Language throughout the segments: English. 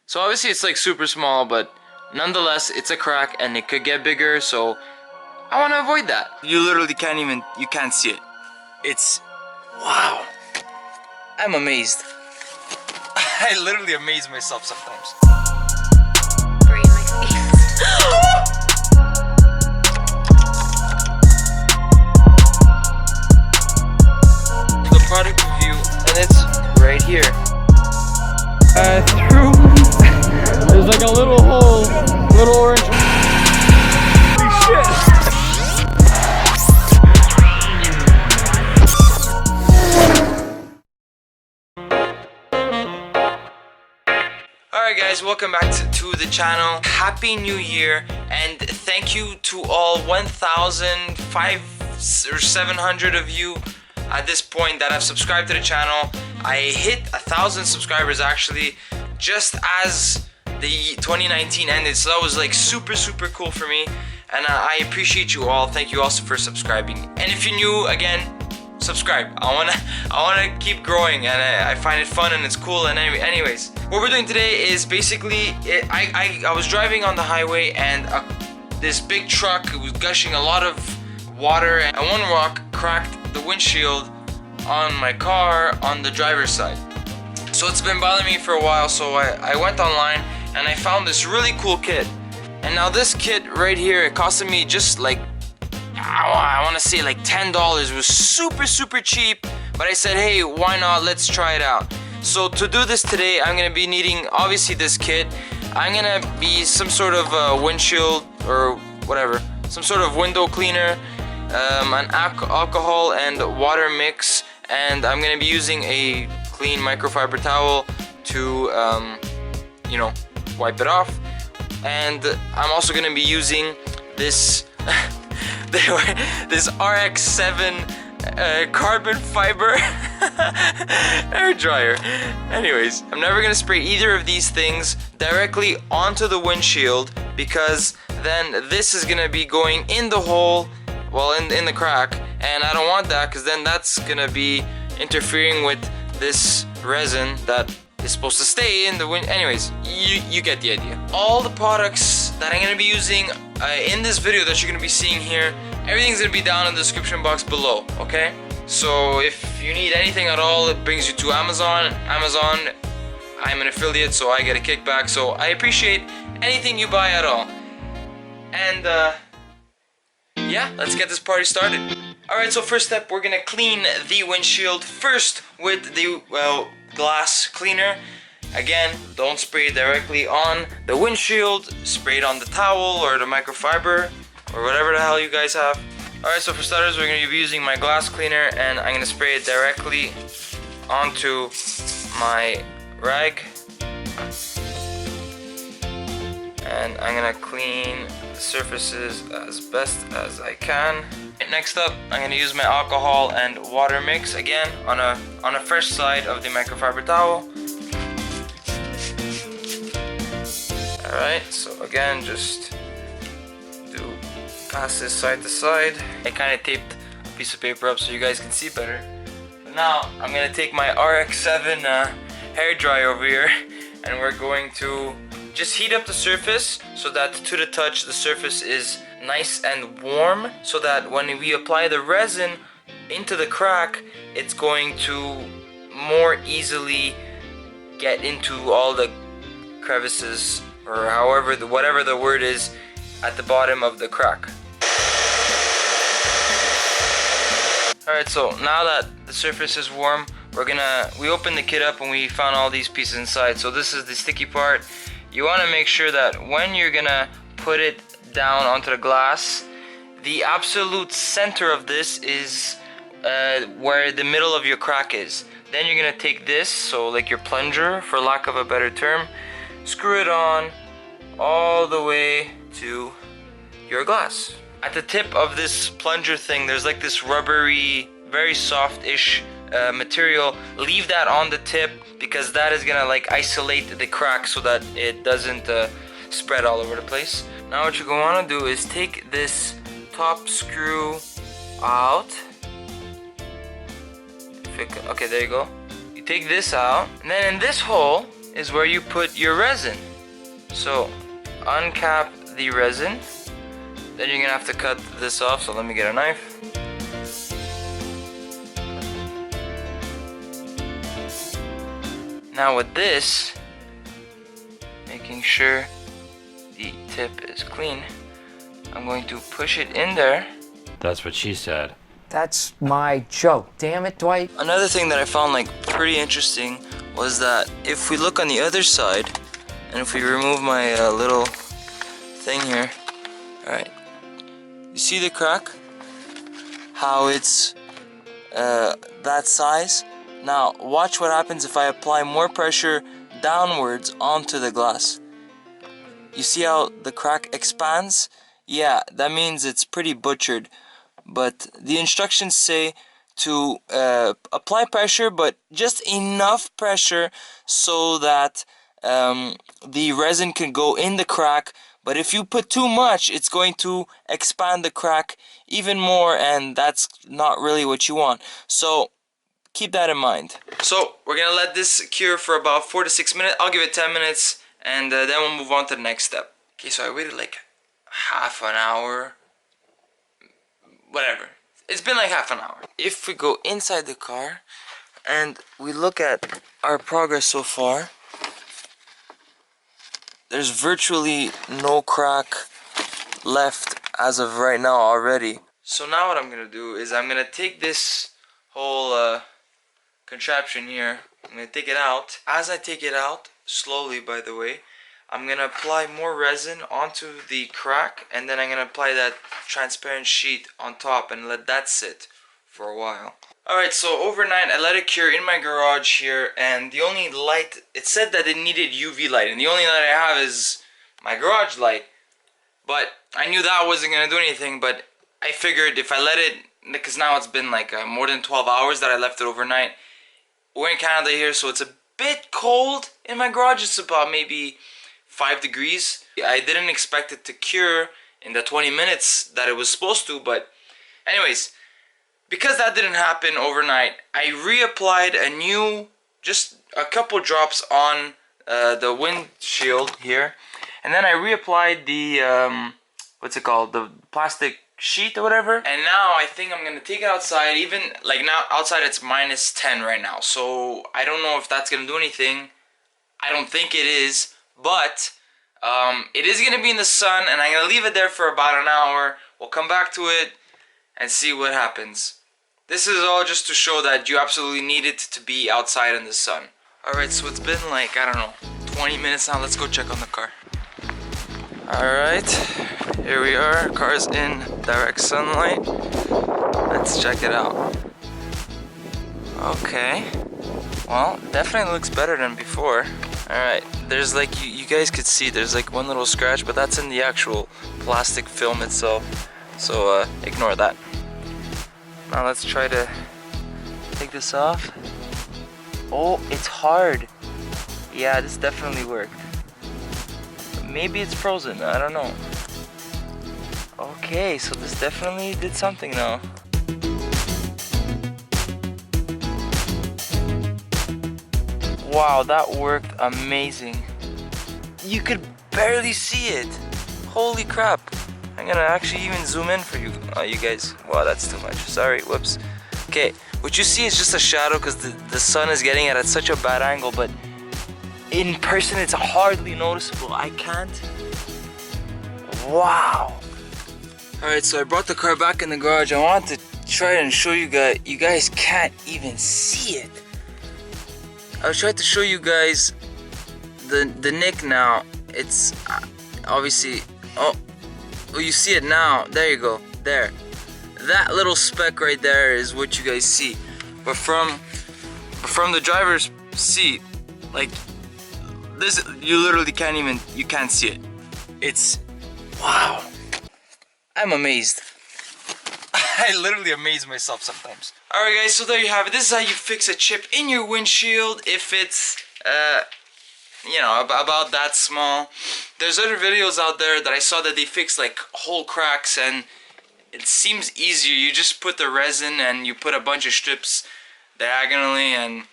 So obviously it's like super small, but nonetheless it's a crack and it could get bigger, so I want to avoid that. You literally you can't see it. It's, wow. I'm amazed. I literally amaze myself sometimes. The product review, and it's right here. Through there's like a little hole, little orange. Holy shit! Alright guys, welcome back to the channel. Happy New Year, and thank you to all 1,500 or 700 of you at this point that have subscribed to the channel. I hit 1,000 subscribers actually just as the 2019 ended, so that was like super cool for me, and I appreciate you all. Thank you also for subscribing, and if you're new, again, subscribe. I wanna keep growing, and I find it fun and it's cool. And anyways, what we're doing today is basically I was driving on the highway, and this big truck was gushing a lot of water, and one rock cracked the windshield on my car on the driver's side. So it's been bothering me for a while, so I went online and I found this really cool kit. And now this kit right here, it costed me just like, I want to say like $10. It was super cheap, but I said, hey, why not, let's try it out. So to do this today, I'm going to be needing obviously this kit. I'm going to be some sort of windshield or whatever, some sort of window cleaner, an alcohol and water mix, and I'm gonna be using a clean microfiber towel to you know, wipe it off. And I'm also gonna be using this this RX-7 carbon fiber hair dryer. Anyways, I'm never gonna spray either of these things directly onto the windshield, because then this is gonna be going in the hole, well, in the crack, and I don't want that, because then that's gonna be interfering with this resin that is supposed to stay in the wind. Anyways, you get the idea. All the products that I'm gonna be using in this video that you're gonna be seeing here, everything's gonna be down in the description box below, okay? So if you need anything at all, it brings you to Amazon. I'm an affiliate, so I get a kickback, so I appreciate anything you buy at all. And yeah, let's get this party started. Alright, so first step, we're gonna clean the windshield first with the, well, glass cleaner. Again, don't spray it directly on the windshield, spray it on the towel or the microfiber or whatever the hell you guys have. Alright, so for starters, we're gonna be using my glass cleaner, and I'm gonna spray it directly onto my rag. And I'm gonna clean the surfaces as best as I can. Next up, I'm gonna use my alcohol and water mix again on a fresh side of the microfiber towel. Alright, so again, just pass this side to side. I kind of taped a piece of paper up so you guys can see better. But now I'm gonna take my RX-7 hair dryer over here, and we're going to just heat up the surface so that to the touch the surface is nice and warm, so that when we apply the resin into the crack, it's going to more easily get into all the crevices, or however, whatever the word is, at the bottom of the crack. Alright, so now that the surface is warm, we opened the kit up and we found all these pieces inside. So this is the sticky part. You want to make sure that when you're gonna put it down onto the glass, the absolute center of this is where the middle of your crack is. Then you're gonna take this, so like your plunger for lack of a better term, screw it on all the way to your glass. At the tip of this plunger thing, there's like this rubbery, very soft-ish material. Leave that on the tip, because that is gonna like isolate the crack so that it doesn't spread all over the place. Now what you're gonna wanna do is take this top screw out. Okay, there you go. You take this out, and then in this hole is where you put your resin. So uncap the resin, then you're gonna have to cut this off, so let me get a knife. Now with this, making sure the tip is clean, I'm going to push it in there. That's what she said. That's my joke. Damn it, Dwight. Another thing that I found like pretty interesting was that if we look on the other side, and if we remove my little thing here, alright, you see the crack? How it's that size? Now watch what happens if I apply more pressure downwards onto the glass. You see how the crack expands? Yeah, that means it's pretty butchered. But the instructions say to apply pressure, but just enough pressure so that the resin can go in the crack. But if you put too much, it's going to expand the crack even more, and that's not really what you want. So keep that in mind. So we're gonna let this cure for about 4 to 6 minutes. I'll give it 10 minutes, and then we'll move on to the next step. Okay, so I waited like half an hour. Whatever. It's been like half an hour. If we go inside the car and we look at our progress so far, there's virtually no crack left as of right now already. So now what I'm gonna do is I'm gonna take this whole contraption here, I'm gonna take it out. As I take it out, slowly by the way, I'm gonna apply more resin onto the crack, and then I'm gonna apply that transparent sheet on top and let that sit for a while. Alright, so overnight I let it cure in my garage here, and the only light, it said that it needed UV light, and the only light I have is my garage light. But I knew that wasn't gonna do anything, but I figured if I let it, because now it's been like more than 12 hours that I left it overnight. We're in Canada here, so it's a bit cold in my garage. It's about maybe 5 degrees. I didn't expect it to cure in the 20 minutes that it was supposed to, but anyways, because that didn't happen overnight, I reapplied a new, just a couple drops on the windshield here, and then I reapplied the what's it called, the plastic sheet or whatever. And now I think I'm gonna take it outside. Even like now outside it's -10 right now, so I don't know if that's gonna do anything. I don't think it is, but it is gonna be in the sun, and I'm gonna leave it there for about an hour. We'll come back to it and see what happens. This is all just to show that you absolutely need it to be outside in the sun. Alright, so it's been like, I don't know, 20 minutes now. Let's go check on the car. Alright, here we are. Car's in direct sunlight. Let's check it out. Okay. Well, definitely looks better than before. Alright, there's like, you guys could see there's like one little scratch, but that's in the actual plastic film itself. So ignore that. Now let's try to take this off. Oh, it's hard. Yeah, this definitely worked. Maybe it's frozen, I don't know. Okay, so this definitely did something now. Wow, that worked amazing. You could barely see it. Holy crap. I'm gonna actually even zoom in for you, you guys. Wow, that's too much. Sorry, whoops. Okay, what you see is just a shadow because the sun is getting it at such a bad angle, but in person it's hardly noticeable. I can't. Wow. Alright, so I brought the car back in the garage. I wanted to try and show you guys. You guys can't even see it. I tried to show you guys the nick now. It's obviously, oh, you see it now. There you go. There. That little speck right there is what you guys see. But from the driver's seat, like this, you literally can't even, you can't see it. It's, wow. I'm amazed. I literally amaze myself sometimes. Alright guys, so there you have it. This is how you fix a chip in your windshield if it's, you know, about that small. There's other videos out there that I saw that they fix like whole cracks, and it seems easier. You just put the resin and you put a bunch of strips diagonally and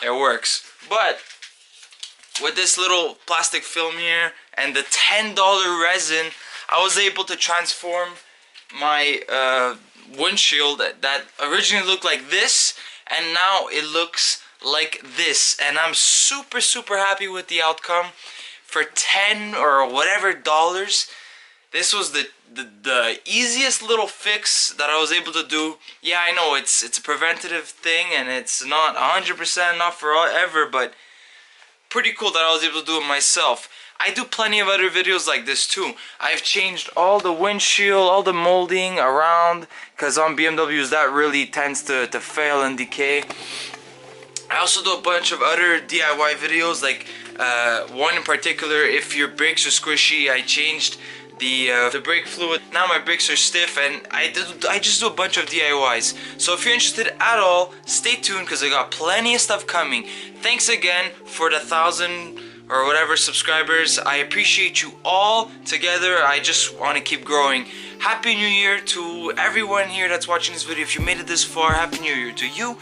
it works. But with this little plastic film here and the $10 resin, I was able to transform my windshield that originally looked like this, and now it looks like this, and I'm super happy with the outcome. For 10 or whatever dollars, this was the easiest little fix that I was able to do. Yeah, I know it's a preventative thing and it's not 100% not forever, but pretty cool that I was able to do it myself. I do plenty of other videos like this too. I've changed all the windshield, all the molding around, because on BMWs that really tends to fail and decay. I also do a bunch of other DIY videos, like one in particular, if your brakes are squishy, I changed the brake fluid. Now my brakes are stiff, and I just do a bunch of DIYs. So if you're interested at all, stay tuned because I got plenty of stuff coming. Thanks again for the 1,000 or whatever subscribers. I appreciate you all together. I just want to keep growing. Happy New Year to everyone here that's watching this video. If you made it this far, Happy New Year to you.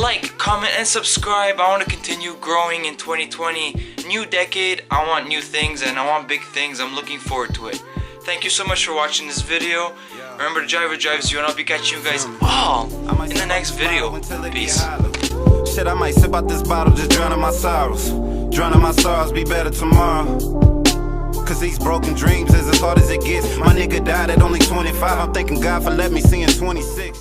Like, comment, and subscribe. I want to continue growing in 2020. New decade, I want new things and I want big things. I'm looking forward to it. Thank you so much for watching this video. Remember to drive what drives you, and I'll be catching you guys all in the next video. Peace. Shit, I might sip out this bottle, just drowning my sorrows. Drowning my sorrows, be better tomorrow. Cause these broken dreams is as hard as it gets. My nigga died at only 25. I'm thanking God for letting me see in 26.